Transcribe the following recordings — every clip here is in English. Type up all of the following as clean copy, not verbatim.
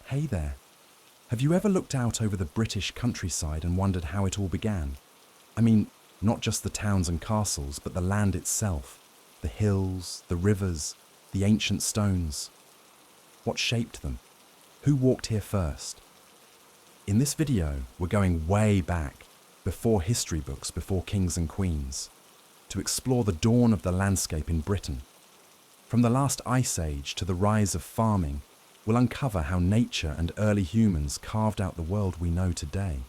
Hey there. Have you ever looked out over the British countryside and wondered how it all began? I mean, not just the towns and castles, but the land itself. The hills, the rivers, the ancient stones. What shaped them? Who walked here first? In this video, we're going way back, before history books, before kings and queens, to explore the dawn of the landscape in Britain. From the last ice age to the rise of farming, we'll uncover how nature and early humans carved out the world we know today.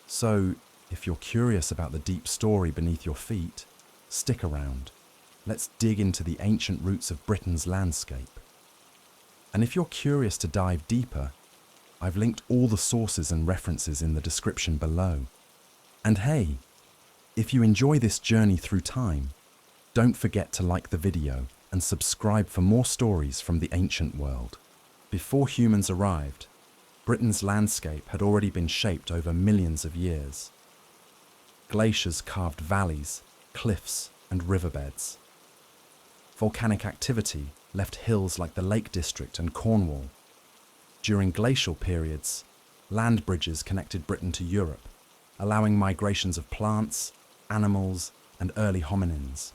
So, if you're curious about the deep story beneath your feet, stick around. Let's dig into the ancient roots of Britain's landscape. And if you're curious to dive deeper, I've linked all the sources and references in the description below. And hey, if you enjoy this journey through time, don't forget to like the video and subscribe for more stories from the ancient world. Before humans arrived, Britain's landscape had already been shaped over millions of years. Glaciers carved valleys, cliffs, and riverbeds. Volcanic activity left hills like the Lake District and Cornwall. During glacial periods, land bridges connected Britain to Europe, allowing migrations of plants, animals, and early hominins.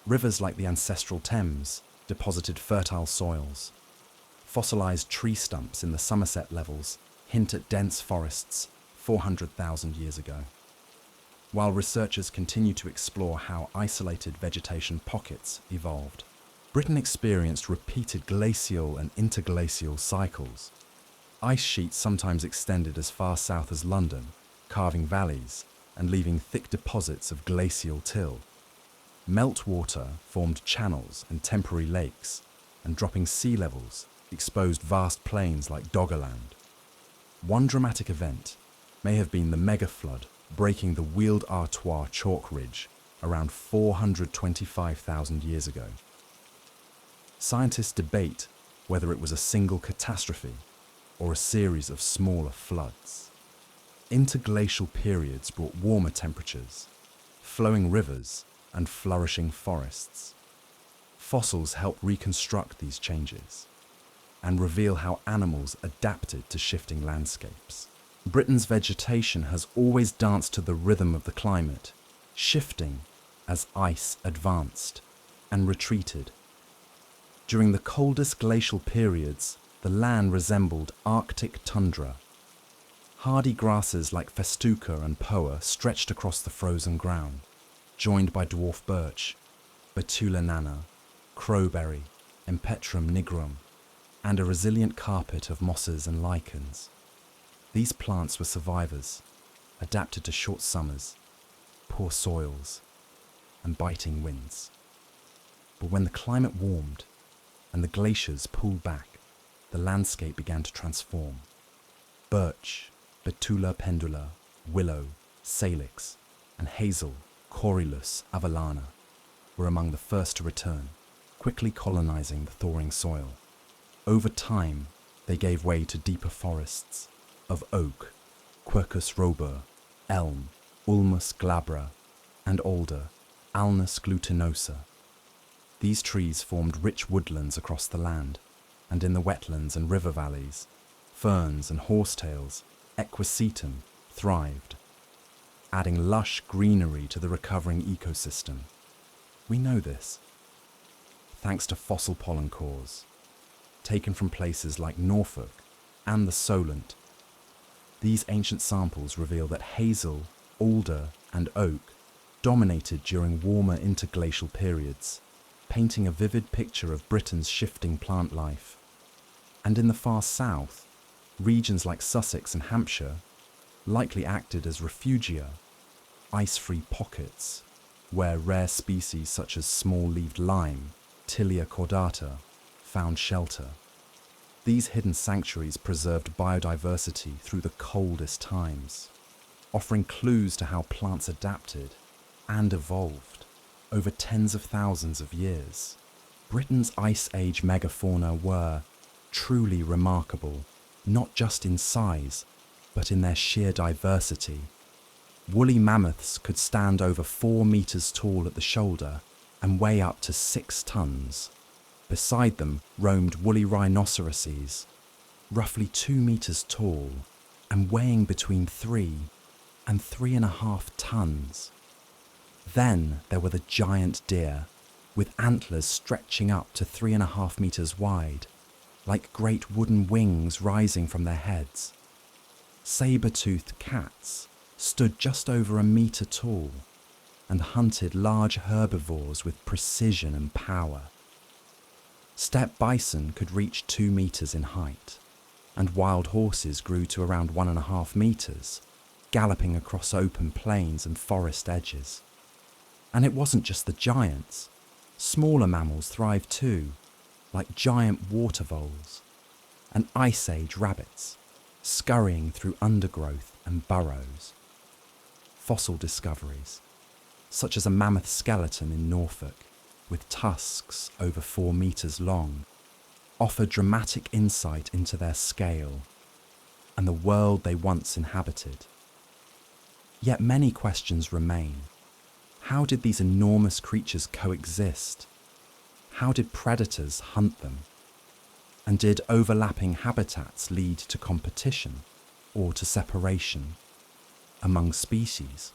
Rivers like the ancestral Thames deposited fertile soils. Fossilized tree stumps in the Somerset levels hint at dense forests 400,000 years ago. While researchers continue to explore how isolated vegetation pockets evolved, Britain experienced repeated glacial and interglacial cycles. Ice sheets sometimes extended as far south as London, carving valleys and leaving thick deposits of glacial till. Meltwater formed channels and temporary lakes, and dropping sea levels exposed vast plains like Doggerland. One dramatic event may have been the mega flood breaking the Weald Artois chalk ridge around 425,000 years ago. Scientists debate whether it was a single catastrophe or a series of smaller floods. Interglacial periods brought warmer temperatures, flowing rivers, and flourishing forests. Fossils help reconstruct these changes and reveal how animals adapted to shifting landscapes. Britain's vegetation has always danced to the rhythm of the climate, shifting as ice advanced and retreated. During the coldest glacial periods, the land resembled Arctic tundra. Hardy grasses like festuca and poa stretched across the frozen ground, joined by dwarf birch, Betula nana, crowberry, Empetrum nigrum, and a resilient carpet of mosses and lichens. These plants were survivors, adapted to short summers, poor soils, and biting winds. But when the climate warmed and the glaciers pulled back, the landscape began to transform. Birch, Betula pendula, willow, salix, and hazel, Corylus avellana, were among the first to return, quickly colonizing the thawing soil. Over time, they gave way to deeper forests of oak, Quercus robur, elm, Ulmus glabra, and alder, Alnus glutinosa. These trees formed rich woodlands across the land, and in the wetlands and river valleys, ferns and horsetails, equisetum, thrived, adding lush greenery to the recovering ecosystem. We know this thanks to fossil pollen cores, taken from places like Norfolk and the Solent. These ancient samples reveal that hazel, alder, and oak dominated during warmer interglacial periods, painting a vivid picture of Britain's shifting plant life. And in the far south, regions like Sussex and Hampshire likely acted as refugia, ice-free pockets, where rare species such as small-leaved lime, Tilia cordata, found shelter. These hidden sanctuaries preserved biodiversity through the coldest times, offering clues to how plants adapted and evolved over tens of thousands of years. Britain's Ice Age megafauna were truly remarkable, not just in size, but in their sheer diversity. Woolly mammoths could stand over 4 meters tall at the shoulder and weigh up to 6 tons. Beside them roamed woolly rhinoceroses, roughly 2 meters tall and weighing between 3 and 3.5 tons. Then there were the giant deer, with antlers stretching up to 3.5 meters wide, like great wooden wings rising from their heads. Sabre-toothed cats stood just over a meter tall and hunted large herbivores with precision and power. Steppe bison could reach 2 meters in height, and wild horses grew to around 1.5 meters, galloping across open plains and forest edges. And it wasn't just the giants. Smaller mammals thrived too, like giant water voles and IceAge rabbits, scurrying through undergrowth and burrows. Fossil discoveries, such as a mammoth skeleton in Norfolk, with tusks over 4 meters long, offer dramatic insight into their scale and the world they once inhabited. Yet many questions remain. How did these enormous creatures coexist? How did predators hunt them? And did overlapping habitats lead to competition or to separation among species?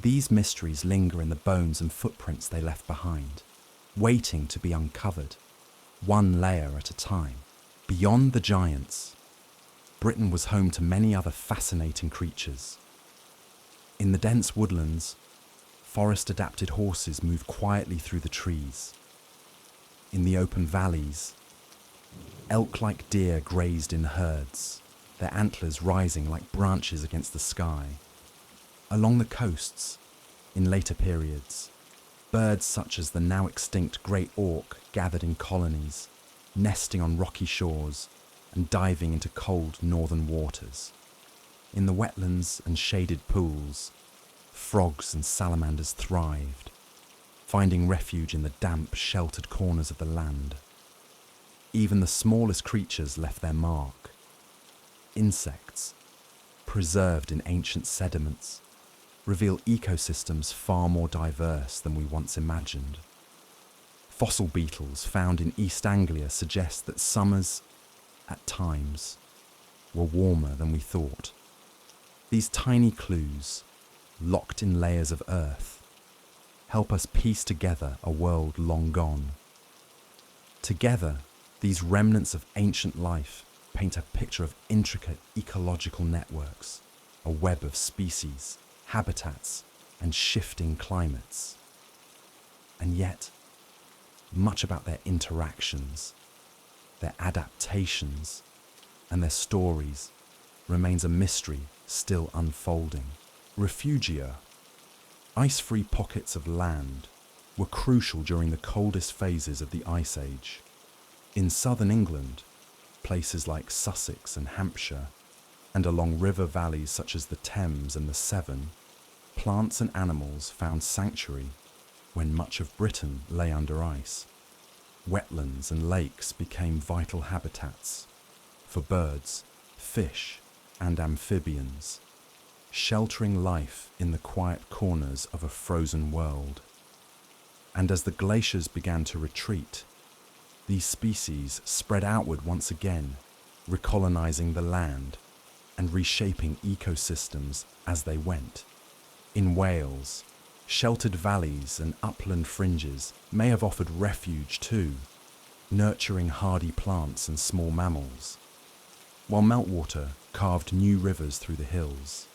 These mysteries linger in the bones and footprints they left behind, waiting to be uncovered, one layer at a time. Beyond the giants, Britain was home to many other fascinating creatures. In the dense woodlands, forest-adapted horses moved quietly through the trees. In the open valleys, elk-like deer grazed in herds, their antlers rising like branches against the sky. Along the coasts, in later periods, birds such as the now extinct great auk gathered in colonies, nesting on rocky shores and diving into cold northern waters. In the wetlands and shaded pools, frogs and salamanders thrived, finding refuge in the damp, sheltered corners of the land. Even the smallest creatures left their mark. Insects, preserved in ancient sediments, reveal ecosystems far more diverse than we once imagined. Fossil beetles found in East Anglia suggest that summers, at times, were warmer than we thought. These tiny clues, locked in layers of earth, help us piece together a world long gone. Together, these remnants of ancient life paint a picture of intricate ecological networks, a web of species, habitats, and shifting climates. And yet, much about their interactions, their adaptations, and their stories remains a mystery still unfolding. Refugia, ice-free pockets of land, were crucial during the coldest phases of the Ice Age. In southern England, places like Sussex and Hampshire, and along river valleys such as the Thames and the Severn, plants and animals found sanctuary when much of Britain lay under ice. Wetlands and lakes became vital habitats for birds, fish, and amphibians, sheltering life in the quiet corners of a frozen world. And as the glaciers began to retreat, these species spread outward once again, recolonizing the land and reshaping ecosystems as they went. In Wales, sheltered valleys and upland fringes may have offered refuge too, nurturing hardy plants and small mammals, while meltwater carved new rivers through the hills.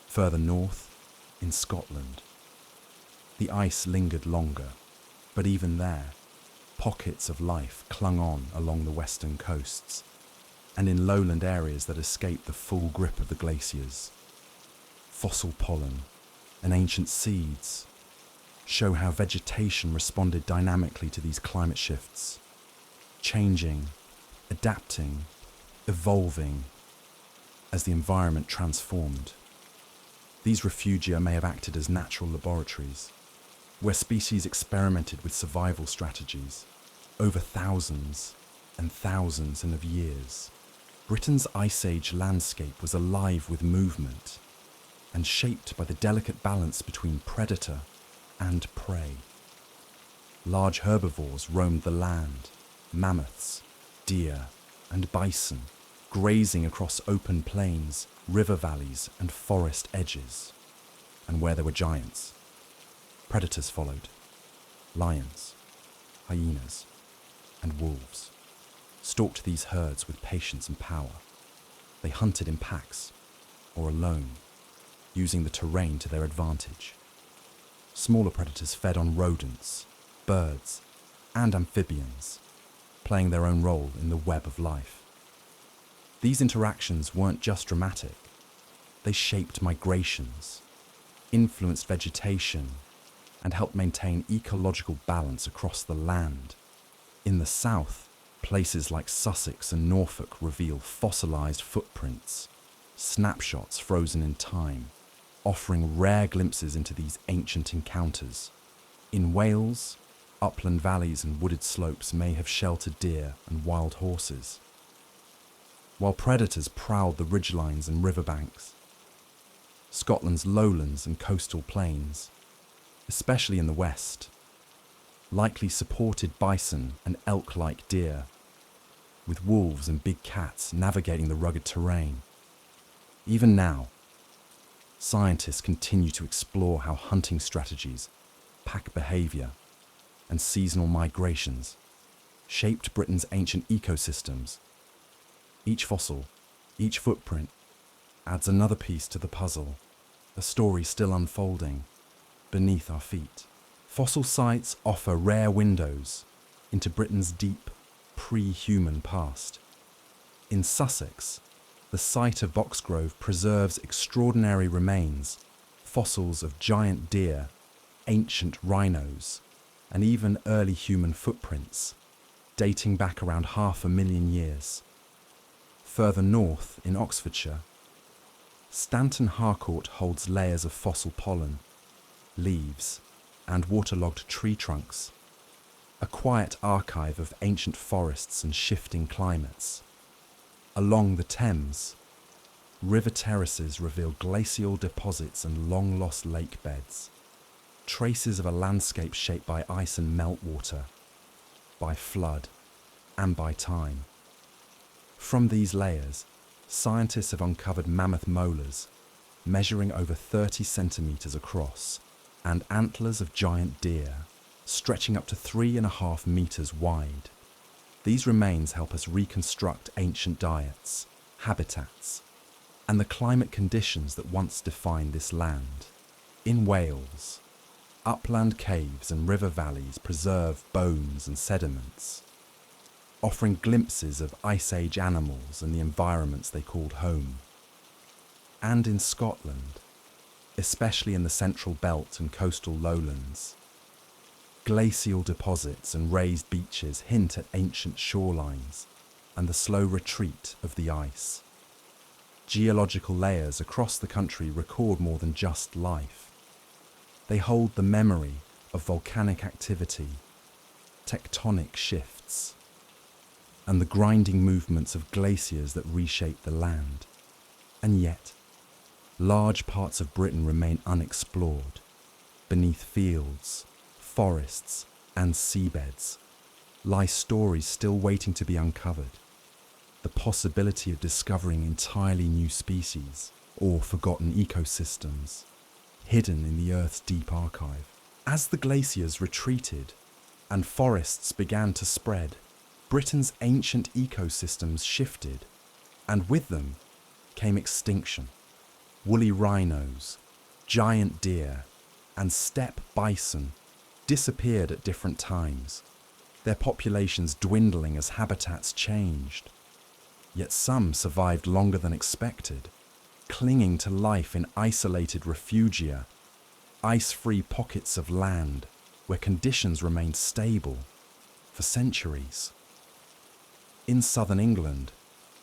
Further north, in Scotland, the ice lingered longer, but even there, pockets of life clung on along the western coasts and in lowland areas that escaped the full grip of the glaciers. Fossil pollen and ancient seeds show how vegetation responded dynamically to these climate shifts, changing, adapting, evolving as the environment transformed. These refugia may have acted as natural laboratories, where species experimented with survival strategies over thousands and thousands of years. Britain's Ice Age landscape was alive with movement and shaped by the delicate balance between predator and prey. Large herbivores roamed the land, mammoths, deer, and bison, grazing across open plains, river valleys, and forest edges. And where there were giants, predators followed: lions, hyenas, and wolves stalked these herds with patience and power. They hunted in packs or alone, using the terrain to their advantage. Smaller predators fed on rodents, birds, and amphibians, playing their own role in the web of life. These interactions weren't just dramatic. They shaped migrations, influenced vegetation, and helped maintain ecological balance across the land. In the south, places like Sussex and Norfolk reveal fossilized footprints, snapshots frozen in time, offering rare glimpses into these ancient encounters. In Wales, upland valleys and wooded slopes may have sheltered deer and wild horses, while predators prowled the ridgelines and riverbanks. Scotland's lowlands and coastal plains, especially in the west, likely supported bison and elk-like deer, with wolves and big cats navigating the rugged terrain. Even now, scientists continue to explore how hunting strategies, pack behavior, and seasonal migrations shaped Britain's ancient ecosystems. Each fossil, each footprint, adds another piece to the puzzle, a story still unfolding beneath our feet. Fossil sites offer rare windows into Britain's deep, pre-human past. In Sussex, the site of Boxgrove preserves extraordinary remains, fossils of giant deer, ancient rhinos, and even early human footprints, dating back around 500,000 years. Further north, in Oxfordshire, Stanton Harcourt holds layers of fossil pollen, leaves, and waterlogged tree trunks, a quiet archive of ancient forests and shifting climates. Along the Thames, river terraces reveal glacial deposits and long-lost lake beds, traces of a landscape shaped by ice and meltwater, by flood, and by time. From these layers, scientists have uncovered mammoth molars, measuring over 30 centimeters across, and antlers of giant deer, stretching up to 3.5 meters wide. These remains help us reconstruct ancient diets, habitats, and the climate conditions that once defined this land. In Wales, upland caves and river valleys preserve bones and sediments, offering glimpses of IceAge animals and the environments they called home. And in Scotland, especially in the central belt and coastal lowlands, glacial deposits and raised beaches hint at ancient shorelines and the slow retreat of the ice. Geological layers across the country record more than just life. They hold the memory of volcanic activity, tectonic shifts, and the grinding movements of glaciers that reshape the land. And yet, large parts of Britain remain unexplored, beneath fields, forests, and seabeds lie stories still waiting to be uncovered. The possibility of discovering entirely new species or forgotten ecosystems hidden in the Earth's deep archive. As the glaciers retreated and forests began to spread, Britain's ancient ecosystems shifted, and with them came extinction. Woolly rhinos, giant deer, and steppe bison disappeared at different times, their populations dwindling as habitats changed. Yet some survived longer than expected, clinging to life in isolated refugia, ice-free pockets of land where conditions remained stable for centuries. In southern England,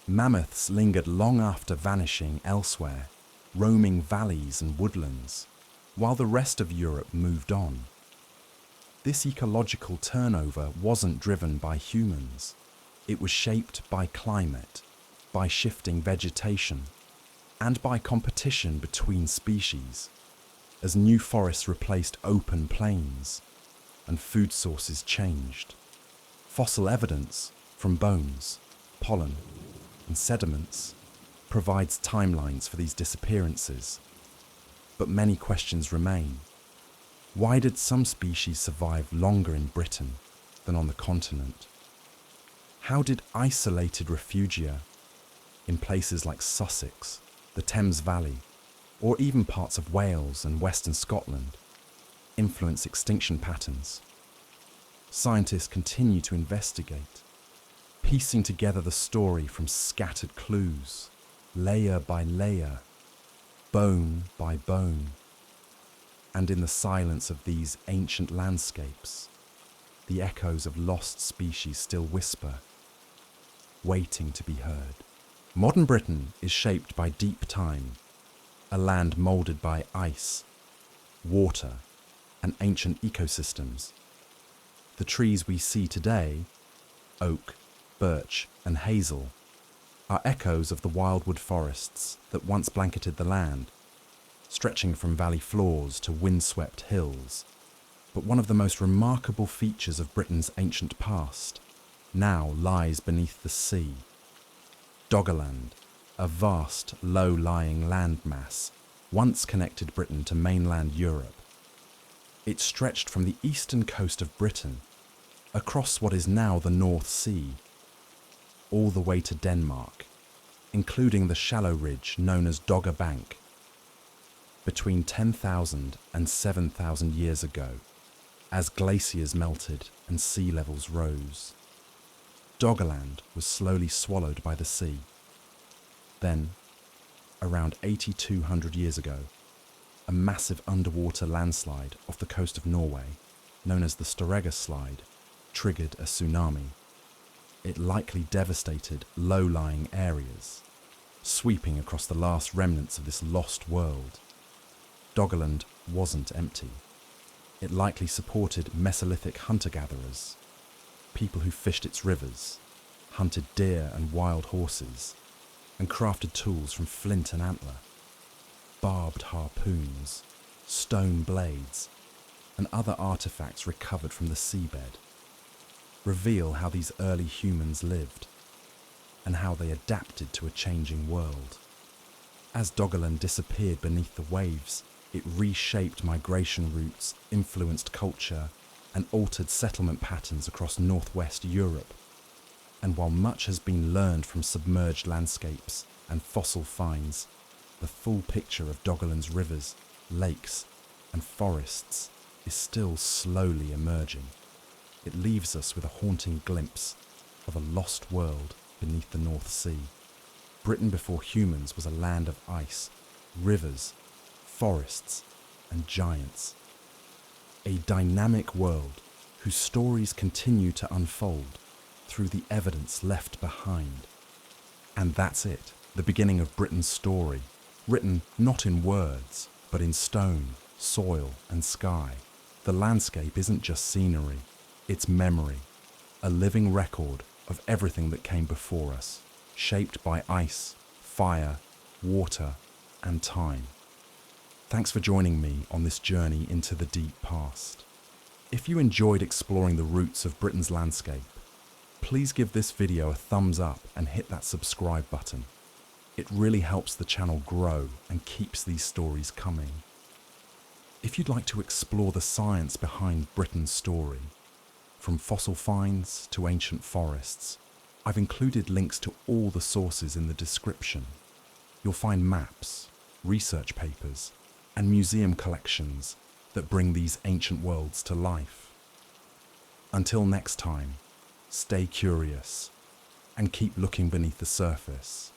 mammoths lingered long after vanishing elsewhere, roaming valleys and woodlands, while the rest of Europe moved on. This ecological turnover wasn't driven by humans. It was shaped by climate, by shifting vegetation, and by competition between species, as new forests replaced open plains and food sources changed. Fossil evidence, from bones, pollen, and sediments provides timelines for these disappearances. But many questions remain. Why did some species survive longer in Britain than on the continent? How did isolated refugia in places like Sussex, the Thames Valley, or even parts of Wales and Western Scotland influence extinction patterns? Scientists continue to investigate, piecing together the story from scattered clues, layer by layer, bone by bone. And in the silence of these ancient landscapes, the echoes of lost species still whisper, waiting to be heard. Modern Britain is shaped by deep time, a land moulded by ice, water, and ancient ecosystems. The trees we see today, oak, birch, and hazel, are echoes of the wildwood forests that once blanketed the land, stretching from valley floors to windswept hills. But one of the most remarkable features of Britain's ancient past now lies beneath the sea. Doggerland, a vast, low-lying landmass, once connected Britain to mainland Europe. It stretched from the eastern coast of Britain, across what is now the North Sea, all the way to Denmark, including the shallow ridge known as Dogger Bank. Between 10,000 and 7,000 years ago, as glaciers melted and sea levels rose, Doggerland was slowly swallowed by the sea. Then, around 8,200 years ago, a massive underwater landslide off the coast of Norway, known as the Storegga Slide, triggered a tsunami. It likely devastated low-lying areas, sweeping across the last remnants of this lost world. Doggerland wasn't empty. It likely supported Mesolithic hunter-gatherers, people who fished its rivers, hunted deer and wild horses, and crafted tools from flint and antler. Barbed harpoons, stone blades, and other artifacts recovered from the seabed reveal how these early humans lived and how they adapted to a changing world. As Doggerland disappeared beneath the waves, it reshaped migration routes, influenced culture, and altered settlement patterns across northwest Europe. And while much has been learned from submerged landscapes and fossil finds, the full picture of Doggerland's rivers, lakes, and forests is still slowly emerging. It leaves us with a haunting glimpse of a lost world beneath the North Sea. Britain before humans was a land of ice, rivers, forests, and giants. A dynamic world whose stories continue to unfold through the evidence left behind. And that's it, the beginning of Britain's story, written not in words, but in stone, soil, and sky. The landscape isn't just scenery, it's memory, a living record of everything that came before us, shaped by ice, fire, water, and time. Thanks for joining me on this journey into the deep past. If you enjoyed exploring the roots of Britain's landscape, please give this video a thumbs up and hit that subscribe button. It really helps the channel grow and keeps these stories coming. If you'd like to explore the science behind Britain's story, from fossil finds to ancient forests, I've included links to all the sources in the description. You'll find maps, research papers, and museum collections that bring these ancient worlds to life. Until next time, stay curious and keep looking beneath the surface.